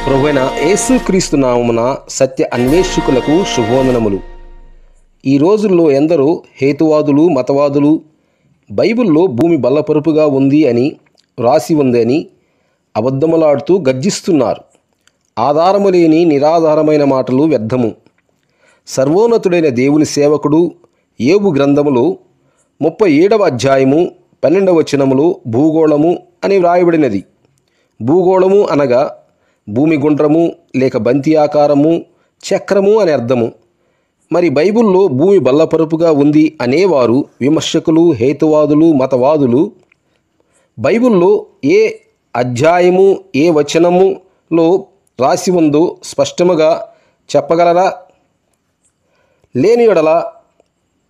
ప్రభువైన యేసుక్రీస్తు నామమున సత్య అన్వేషకులకు శుభవందనములు. ఈ రోజుల్లో ఎందరో హేతువాదులు, మతవాదులు బైబిల్లో భూమి బల్లపరుపుగా ఉంది అని, రాసి ఉంది అని అబద్ధములాడుతూ గర్జిస్తున్నారు. ఆధారము లేని నిరాధారమైన మాటలు వ్యర్థము. సర్వోన్నతుడైన దేవుని సేవకుడు యోబు గ్రంథములో 37వ అధ్యాయము 12వ వచనములో భూగోళము అని వ్రాయబడినది. భూగోళము అనగా భూమి గుండ్రము లేక బంతి ఆకారము, చక్రము అని అర్థము. మరి బైబిల్లో భూమి బల్లపరుపుగా ఉంది అనేవారు విమర్శకులు, హేతువాదులు, మతవాదులు బైబిల్లో ఏ అధ్యాయము ఏ వచనములో రాసి ఉందో స్పష్టముగా చెప్పగలరా? లేని యెడల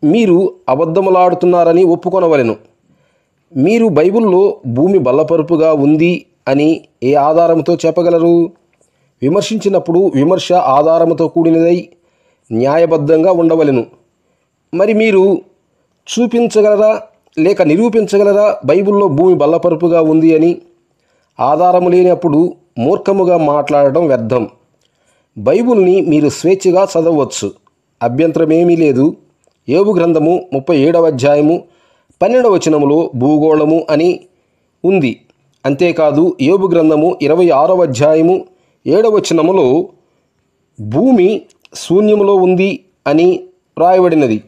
మీరు అబద్ధములాడుతున్నారని ఒప్పుకొనవలెను. మీరు బైబిల్లో భూమి బల్లపరుపుగా ఉంది అని ఏ ఆధారంతో చెప్పగలరు? విమర్శించినప్పుడు విమర్శ ఆధారంతో కూడినదై న్యాయబద్ధంగా ఉండవలెను. మరి మీరు చూపించగలరా లేక నిరూపించగలరా బైబిల్లో భూమి బల్లపరుపుగా ఉంది అని? ఆధారము లేనప్పుడు మూర్ఖముగా మాట్లాడటం వ్యర్థం. బైబిల్ని మీరు స్వేచ్ఛగా చదవవచ్చు, అభ్యంతరమేమీ లేదు. యోబు గ్రంథము 37వ అధ్యాయము 12వ వచనములో భూగోళము అని ఉంది. అంతేకాదు యోబు గ్రంథము 26వ అధ్యాయము 7వ వచనములో భూమి శూన్యములో ఉంది అని వ్రాయబడినది.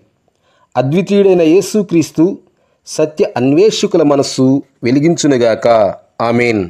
అద్వితీయుడైన యేసుక్రీస్తు సత్య అన్వేషకుల మనస్సు వెలిగించునుగాక. ఆమేన్.